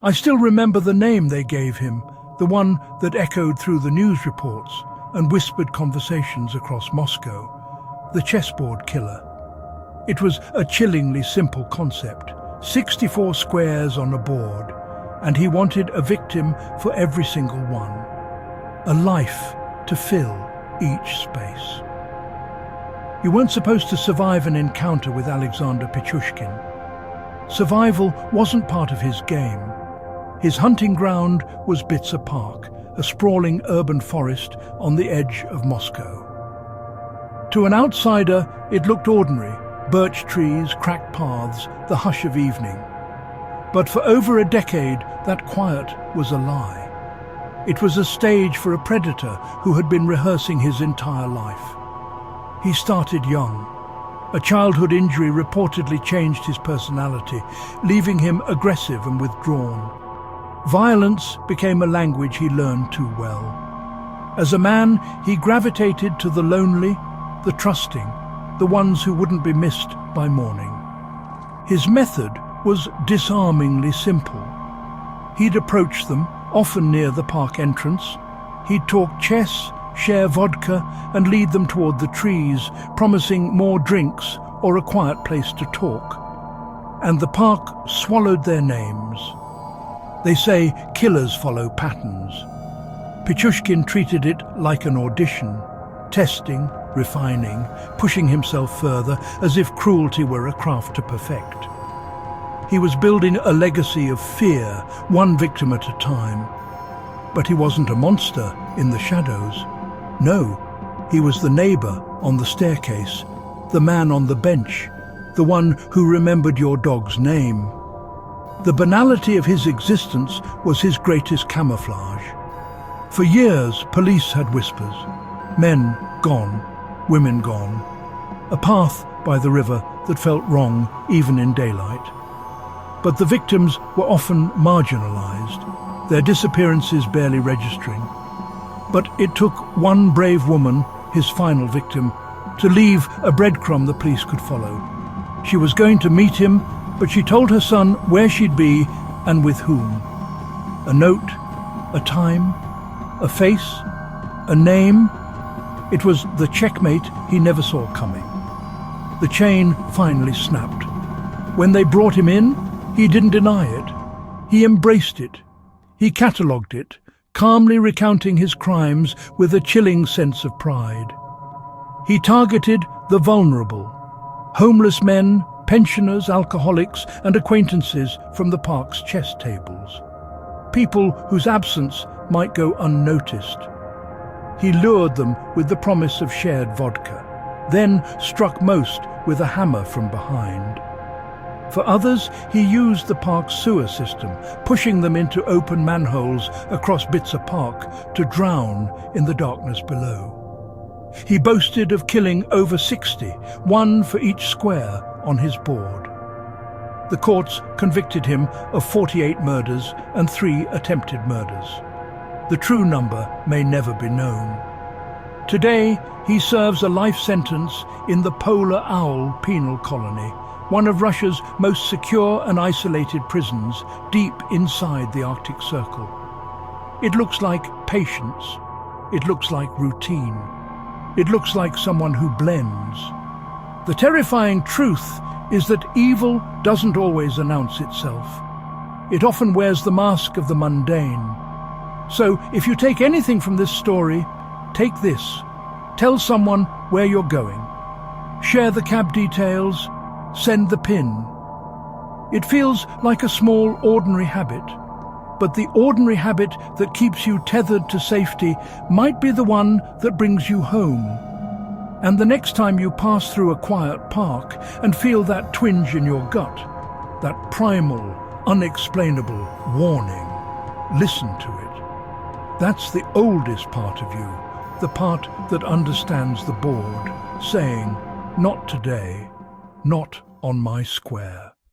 I still remember the name they gave him, the one that echoed through the news reports and whispered conversations across Moscow, the chessboard killer. It was a chillingly simple concept, 64 squares on a board, and he wanted a victim for every single one, a life to fill each space. You weren't supposed to survive an encounter with Alexander Pichushkin. Survival wasn't part of his game. His hunting ground was Bitsa Park, a sprawling urban forest on the edge of Moscow. To an outsider, it looked ordinary: birch trees, cracked paths, the hush of evening. But for over a decade, that quiet was a lie. It was a stage for a predator who had been rehearsing his entire life. He started young. A childhood injury reportedly changed his personality, leaving him aggressive and withdrawn. Violence became a language he learned too well. As a man, he gravitated to the lonely, the trusting, the ones who wouldn't be missed by morning. His method was disarmingly simple. He'd approach them, often near the park entrance. He'd talk chess, share vodka, and lead them toward the trees, promising more drinks or a quiet place to talk. And the park swallowed their names. They say killers follow patterns. Pichushkin treated it like an audition, testing, refining, pushing himself further, as if cruelty were a craft to perfect. He was building a legacy of fear, one victim at a time. But he wasn't a monster in the shadows. No, he was the neighbor on the staircase, the man on the bench, the one who remembered your dog's name. The banality of his existence was his greatest camouflage. For years, police had whispers: men gone, women gone. A path by the river that felt wrong even in daylight. But the victims were often marginalized, their disappearances barely registering. But it took one brave woman, his final victim, to leave a breadcrumb the police could follow. She was going to meet him, but she told her son where she'd be and with whom. A note, a time, a face, a name. It was the checkmate he never saw coming. The chain finally snapped. When they brought him in, he didn't deny it. He embraced it. He catalogued it, calmly recounting his crimes with a chilling sense of pride. He targeted the vulnerable: homeless men, pensioners, alcoholics, and acquaintances from the park's chess tables. People whose absence might go unnoticed. He lured them with the promise of shared vodka, then struck most with a hammer from behind. For others, he used the park's sewer system, pushing them into open manholes across Bitsa Park to drown in the darkness below. He boasted of killing over 60, one for each square on his board. The courts convicted him of 48 murders and 3 attempted murders. The true number may never be known. Today, he serves a life sentence in the Polar Owl penal colony, one of Russia's most secure and isolated prisons, deep inside the Arctic Circle. It looks like patience. It looks like routine. It looks like someone who blends. The terrifying truth is that evil doesn't always announce itself. It often wears the mask of the mundane. So, if you take anything from this story, take this. Tell someone where you're going. Share the cab details. Send the pin. It feels like a small, ordinary habit, but the ordinary habit that keeps you tethered to safety might be the one that brings you home. And the next time you pass through a quiet park and feel that twinge in your gut, that primal, unexplainable warning, listen to it. That's the oldest part of you, the part that understands the board, saying, "Not today. Not on my square."